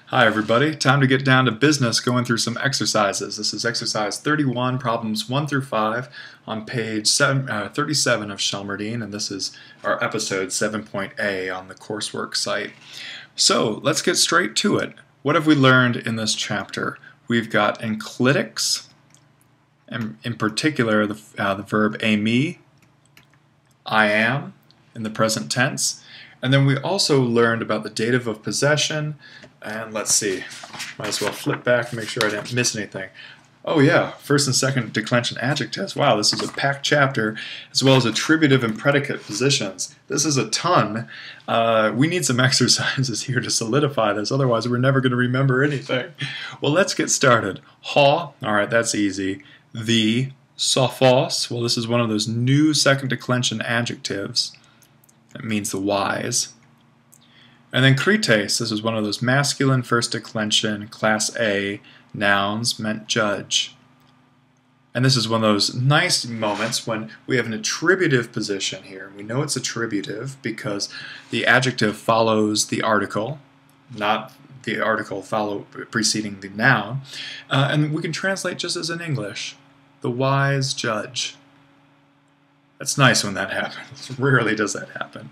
Hi everybody, time to get down to business going through some exercises. This is exercise 31, problems 1 through 5 on page 37 of Shelmerdine, and this is our episode 7.A on the coursework site. So let's get straight to it. What have we learned in this chapter? We've got enclitics, and in particular the verb ami, I am, in the present tense. And then we also learned about the dative of possession, and let's see, might as well flip back and make sure I didn't miss anything. Oh yeah, first and second declension adjectives. Wow, this is a packed chapter, as well as attributive and predicate positions. This is a ton. We need some exercises here to solidify this, otherwise we're never going to remember anything. Well, let's get started. Ha, alright, that's easy. The, sophos, well this is one of those new second declension adjectives. It means the wise. And then krites, this is one of those masculine first declension, class A nouns meant judge. And this is one of those nice moments when we have an attributive position here. We know it's attributive because the adjective follows the article, not the article preceding the noun. And we can translate just as in English, the wise judge. It's nice when that happens. Rarely does that happen.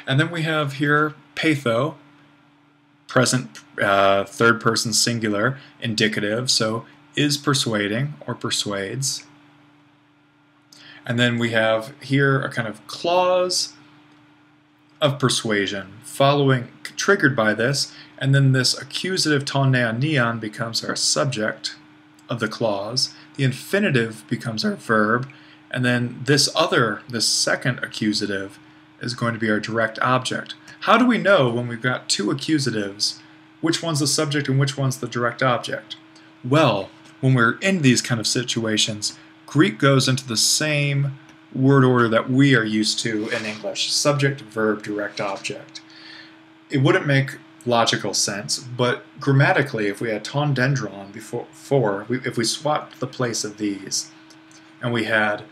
And then we have here patho, present third person singular, indicative, so is persuading or persuades. And then we have here a kind of clause of persuasion triggered by this, and then this accusative ton neon becomes our subject of the clause. The infinitive becomes our verb. And then this second accusative is going to be our direct object. How do we know when we've got two accusatives which one's the subject and which one's the direct object? Well, when we're in these kind of situations, Greek goes into the same word order that we are used to in English. Subject, verb, direct object. It wouldn't make logical sense, but grammatically, if we had ton dendron if we swapped the place of these, and we had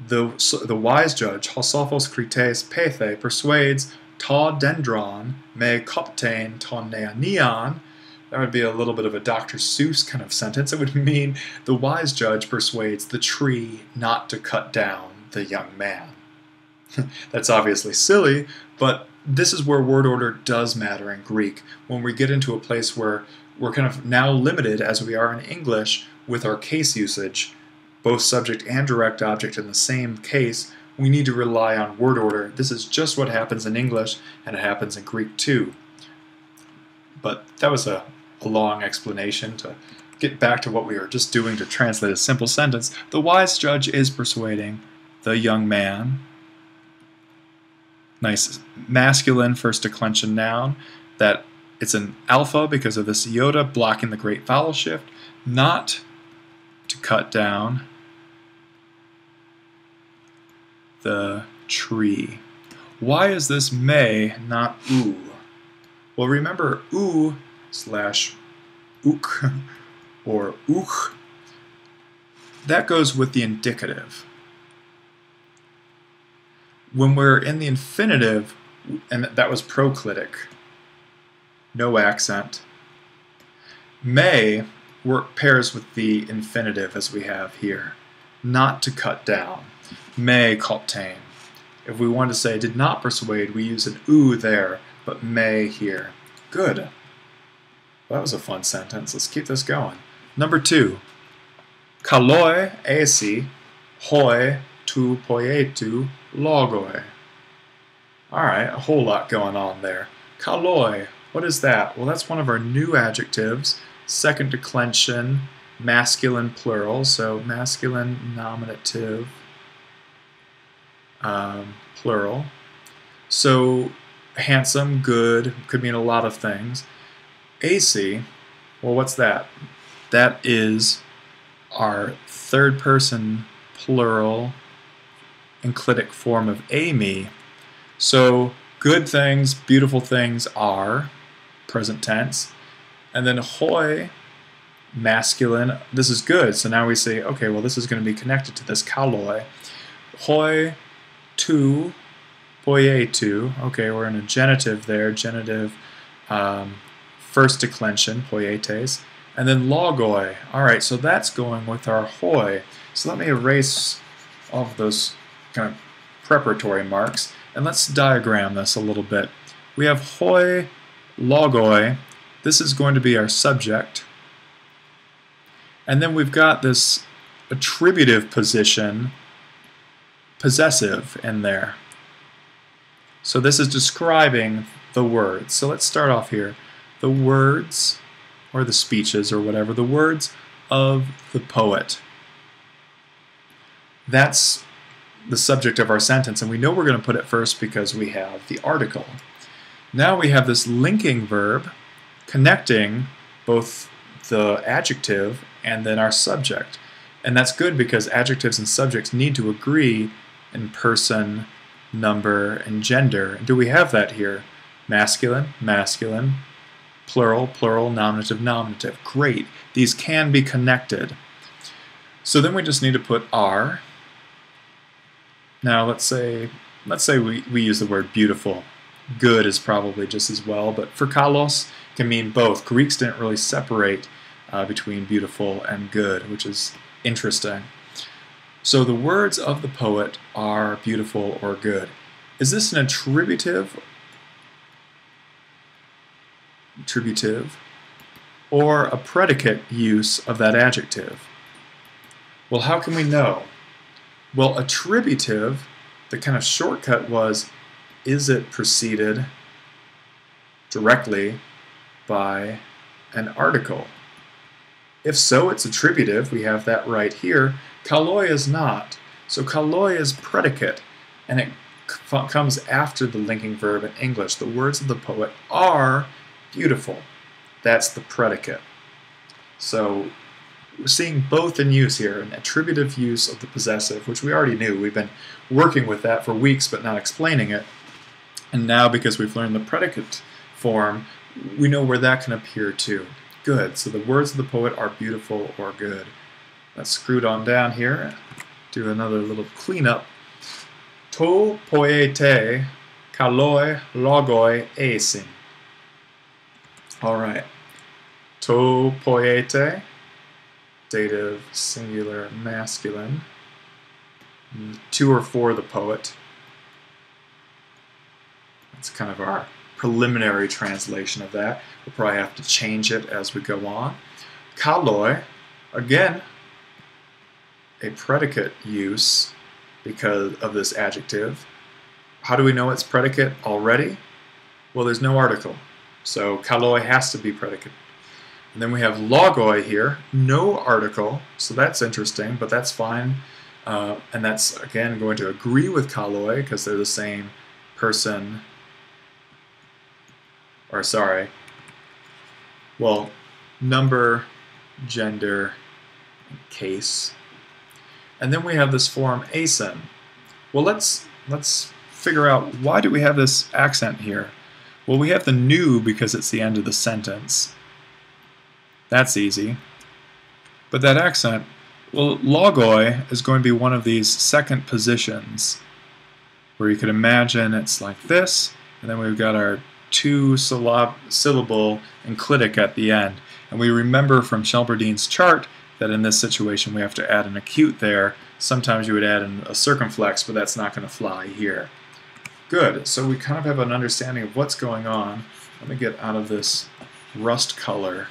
the wise judge, hosophos krites pethe, persuades ta dendron me koptein ton neon, that would be a little bit of a Dr. Seuss kind of sentence. It would mean the wise judge persuades the tree not to cut down the young man. That's obviously silly, but this is where word order does matter in Greek. When we get into a place where we're kind of now limited, as we are in English, with our case usage, both subject and direct object in the same case, we need to rely on word order. This is just what happens in English, and it happens in Greek too. But that was a long explanation to get back to what we were just doing to translate a simple sentence. The wise judge is persuading the young man. Nice masculine first declension noun. That it's an alpha because of this iota blocking the great vowel shift. Not to cut down the tree. Why is this may, not oo? Well, remember oo slash ook or ook, that goes with the indicative. When we're in the infinitive, and that was proclitic, no accent, may pairs with the infinitive as we have here. Not to cut down. May koptein. If we want to say did not persuade, we use an oo there, but may here. Good. Well, that was a fun sentence. Let's keep this going. Number 2. Kaloi esi hoi tu poietu logoi. Alright, a whole lot going on there. Kaloi, what is that? Well, that's one of our new adjectives. Second declension, masculine plural, so masculine nominative plural. So handsome, good, could mean a lot of things. AC, well, what's that? That is our third person plural enclitic form of ami. So good things, beautiful things are present tense. And then hoi, masculine, this is good. So now we say, okay, well, this is going to be connected to this kaloi. Hoi tu poietu. Okay, we're in a genitive there. Genitive first declension, poietes, and then logoi. Alright, so that's going with our hoi. So let me erase all of those kind of preparatory marks, and let's diagram this a little bit. We have hoi, logoi. This is going to be our subject. And then we've got this attributive position, possessive, in there. So this is describing the words. So let's start off here. The words, or the speeches, or whatever, the words of the poet. That's the subject of our sentence, and we know we're going to put it first because we have the article. Now we have this linking verb connecting both the adjective and then our subject. And that's good because adjectives and subjects need to agree in person, number, and gender. And do we have that here? Masculine, masculine, plural, plural, nominative, nominative. Great. These can be connected. So then we just need to put are. Now let's say we use the word beautiful. Good is probably just as well, but for kalos can mean both. Greeks didn't really separate between beautiful and good, which is interesting. So the words of the poet are beautiful or good. Is this an attributive or a predicate use of that adjective? Well, how can we know? Well, attributive, the kind of shortcut was, is it preceded directly by an article? If so, it's attributive. We have that right here. Kaloi is not. So kaloi is predicate, and it comes after the linking verb in English. The words of the poet are beautiful. That's the predicate. So we're seeing both in use here, an attributive use of the possessive, which we already knew. We've been working with that for weeks but not explaining it. And now, because we've learned the predicate form, we know where that can appear too. Good. So the words of the poet are beautiful or good. Let's scroot on down here. Do another little cleanup. To poiete kaloi logoi esin. Alright. To poiete, dative, singular, masculine. To or for the poet. That's kind of our preliminary translation of that. We'll probably have to change it as we go on. Kaloi, again, a predicate use because of this adjective. How do we know it's predicate already? Well, there's no article. So kaloi has to be predicate. And then we have logoi here, no article, so that's interesting, but that's fine. And that's, again, going to agree with kaloi because they're the same person, or sorry, well, number, gender, case. And then we have this form asin. Well, let's figure out, why do we have this accent here? Well, we have the new because it's the end of the sentence. That's easy. But that accent, well, logoi is going to be one of these second positions where you could imagine it's like this, and then we've got our two-syllable enclitic at the end. And we remember from Shelmerdine's chart that in this situation we have to add an acute there. Sometimes you would add a circumflex, but that's not going to fly here. Good, so we kind of have an understanding of what's going on. Let me get out of this rust color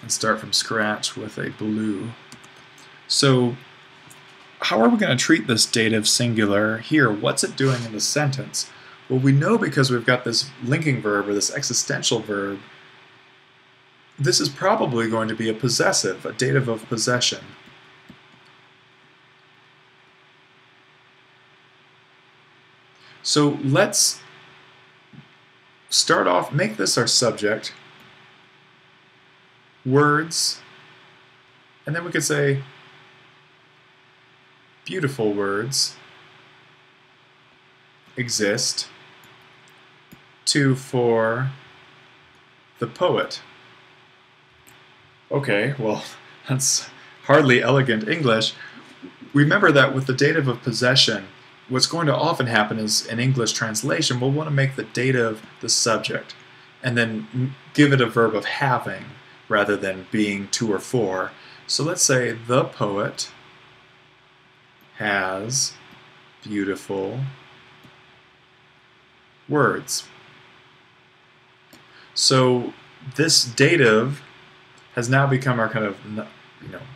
and start from scratch with a blue. So how are we going to treat this dative singular here? What's it doing in the sentence? Well, we know because we've got this linking verb or this existential verb, this is probably going to be a possessive, a dative of possession. So let's start off, make this our subject, words, and then we could say beautiful words exist to for the poet. Okay, well, that's hardly elegant English. Remember that with the dative of possession, what's going to often happen is in English translation, we'll want to make the dative the subject. and then give it a verb of having rather than being to or for. So let's say the poet has beautiful words. So this dative has now become our kind of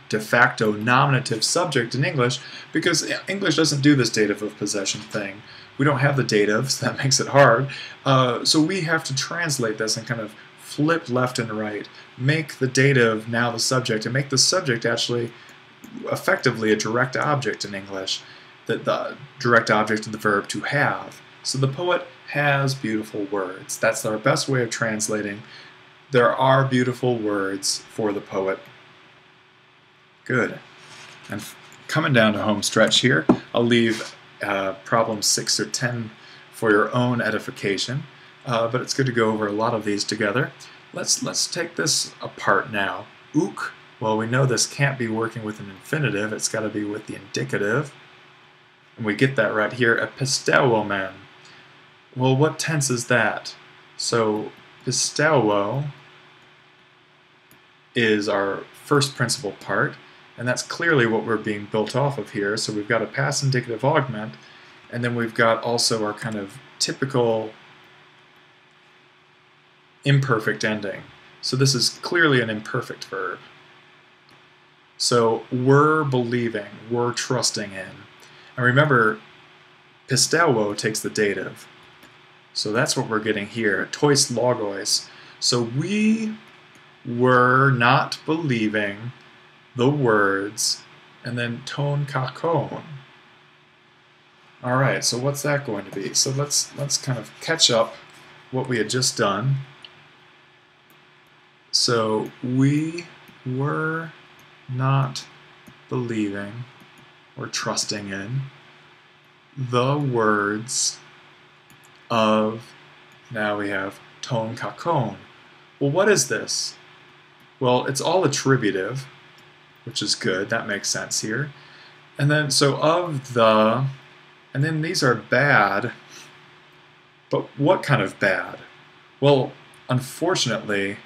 de facto nominative subject in English, because English doesn't do this dative of possession thing. We don't have the dative, so that makes it hard. So we have to translate this and kind of flip left and right, make the dative now the subject, and make the subject actually effectively a direct object in English, the direct object of the verb to have. So the poet has beautiful words. That's our best way of translating. There are beautiful words for the poet. Good. And coming down to home stretch here, I'll leave problems 6 or 10 for your own edification, but it's good to go over a lot of these together. Let's take this apart now. Ook, well, we know this can't be working with an infinitive. It's got to be with the indicative. And we get that right here, episteuomen. Well, what tense is that? So pisteuo is our first principal part, and that's clearly what we're being built off of here. So we've got a past indicative augment, and then we've got also our kind of typical imperfect ending. So this is clearly an imperfect verb. So we're believing, we're trusting in. And remember, pisteuo takes the dative. So that's what we're getting here, tois logos. So we were not believing the words, and then ton kakon. All right, so what's that going to be? So let's kind of catch up what we had just done. So we were not believing or trusting in the words of, now we have ton kakon. Well, what is this? Well, it's all attributive, which is good. That makes sense here. And then, so of the, and then these are bad, but what kind of bad? Well, unfortunately,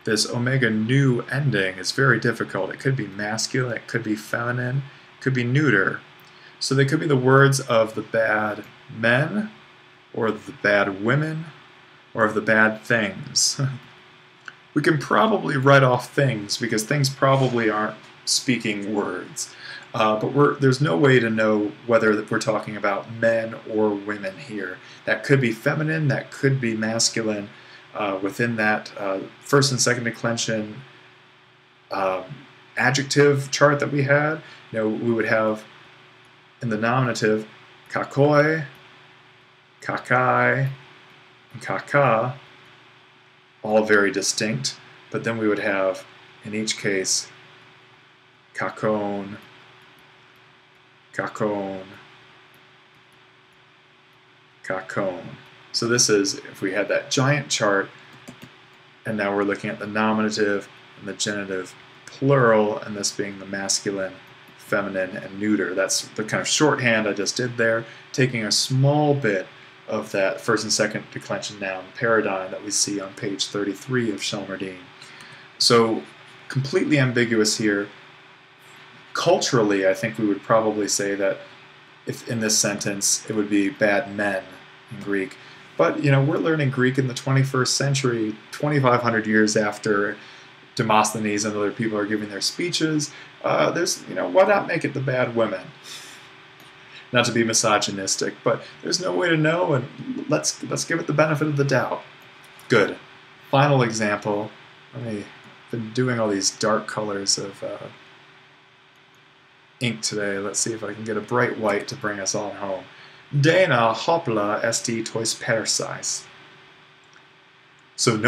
this omega nu ending is very difficult. It could be masculine, it could be feminine, it could be neuter. So they could be the words of the bad men, or the bad women, or of the bad things. We can probably write off things, because things probably aren't speaking words. But there's no way to know whether we're talking about men or women here. That could be feminine, that could be masculine. Within that first and second declension adjective chart that we had, we would have in the nominative kakoi, kakai, and kaka, all very distinct, but then we would have, in each case, kakon, kakon, kakon. So this is, if we had that giant chart, and now we're looking at the nominative and the genitive plural, and this being the masculine, feminine, and neuter. That's the kind of shorthand I just did there, taking a small bit of that first and second declension noun paradigm that we see on page 33 of Shelmerdine. So completely ambiguous here. Culturally, I think we would probably say that if in this sentence it would be bad men in Greek. But we're learning Greek in the 21st century, 2,500 years after Demosthenes and other people are giving their speeches. Why not make it the bad women? Not to be misogynistic, but there's no way to know, and let's give it the benefit of the doubt. Good. Final example. I've been doing all these dark colors of ink today. Let's see if I can get a bright white to bring us all home. Dana hopla esti tois persais. So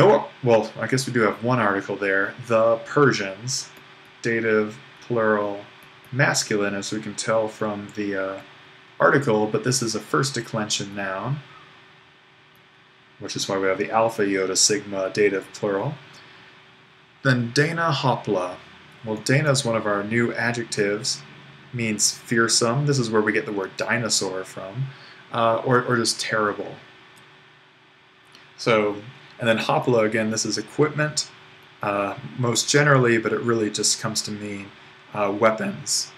well, I guess we do have one article there. The Persians, dative, plural, masculine, as we can tell from the article, but this is a first declension noun, which is why we have the alpha iota sigma dative plural. Then Dana hopla. Well, Dana is one of our new adjectives, means fearsome. This is where we get the word dinosaur from, or just terrible. So And then hopla, again, this is equipment, most generally, but it really just comes to mean weapons.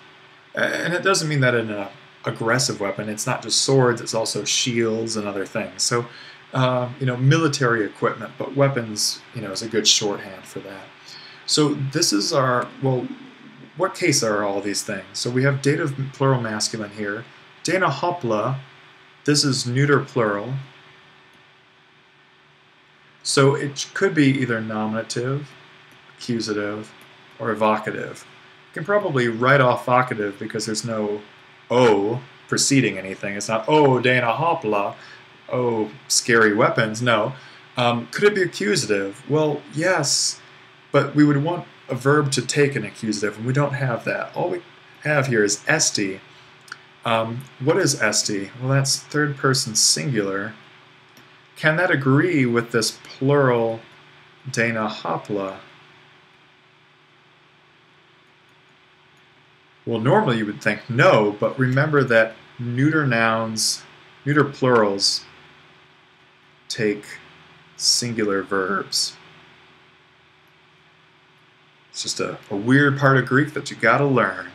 And it doesn't mean that in an aggressive weapon. It's not just swords, it's also shields and other things. So, military equipment, but weapons, is a good shorthand for that. So this is our, well, what case are all these things? So we have dative plural masculine here. Dana hopla, this is neuter plural. So it could be either nominative, accusative, or evocative. You can probably write off vocative because there's no O preceding anything. It's not, oh, Dana hopla, oh, scary weapons. No. Could it be accusative? Well, yes, but we would want a verb to take an accusative, and we don't have that. All we have here is esti. What is esti? Well, that's third person singular. Can that agree with this plural Dana hopla? Well, normally you would think no, but remember that neuter nouns, neuter plurals, take singular verbs. It's just a weird part of Greek that you gotta learn.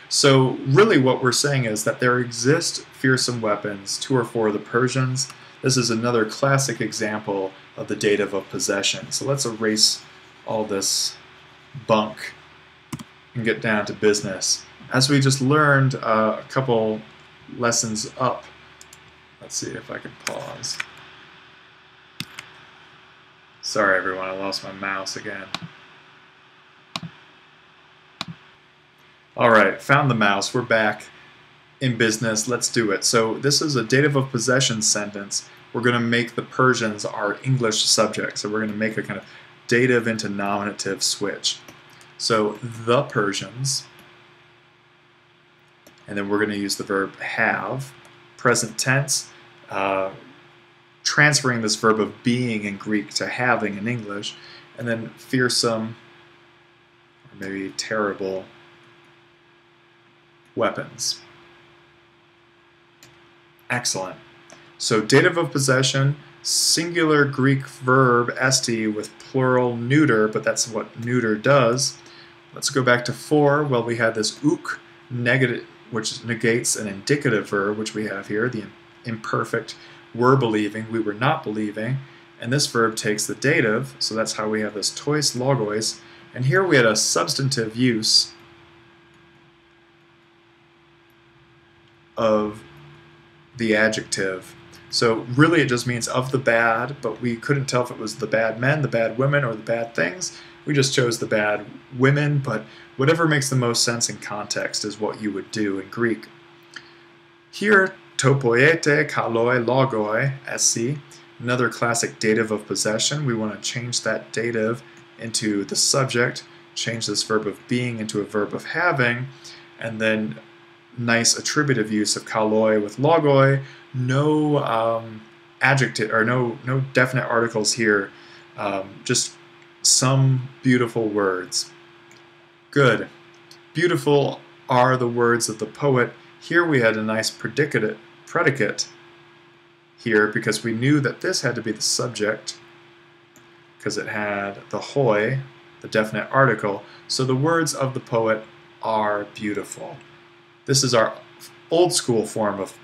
So really what we're saying is that there exist fearsome weapons, 2 or 4 of the Persians. This is another classic example of the dative of possession. So let's erase all this bunk and get down to business. As we just learned a couple lessons up, let's see if I can pause. Sorry everyone, I lost my mouse again. Alright, found the mouse, we're back in business, let's do it. So this is a dative of possession sentence. We're going to make the Persians our English subject. So we're going to make a kind of dative into nominative switch. So the Persians, and then we're going to use the verb have, present tense, transferring this verb of being in Greek to having in English, and then fearsome, or maybe terrible, weapons. Excellent. So dative of possession, singular Greek verb esti with plural neuter, but that's what neuter does. Let's go back to 4. Well, we had this uk negative, which negates an indicative verb, which we have here, the imperfect were believing, we were not believing, and this verb takes the dative, so that's how we have this tois logos, and here we had a substantive use of the adjective. So really it just means of the bad, but we couldn't tell if it was the bad men, the bad women, or the bad things. We just chose the bad women, but whatever makes the most sense in context is what you would do in Greek. Here, topoiete kaloi logoi, esi, another classic dative of possession. We want to change that dative into the subject, change this verb of being into a verb of having, and then nice attributive use of kaloi with logoi. No adjective or no definite articles here. Just some beautiful words. Good. Beautiful are the words of the poet. Here we had a nice predicate here because we knew that this had to be the subject because it had the hoi, the definite article. So the words of the poet are beautiful. This is our old school form of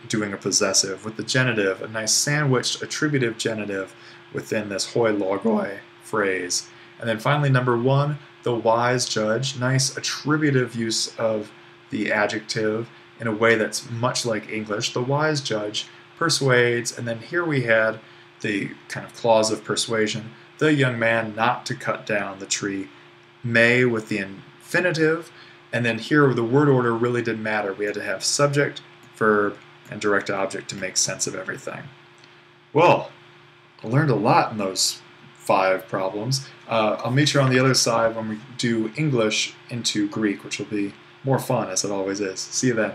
doing a possessive with the genitive, a nice sandwiched attributive genitive within this hoi logoi phrase. And then finally, number 1, the wise judge, nice attributive use of the adjective in a way that's much like English. The wise judge persuades, and then here we had the kind of clause of persuasion, the young man not to cut down the tree, may with the infinitive. And then here, the word order really didn't matter. We had to have subject, verb, and direct object to make sense of everything. Well, I learned a lot in those 5 problems. I'll meet you on the other side when we do English into Greek, which will be more fun, as it always is. See you then.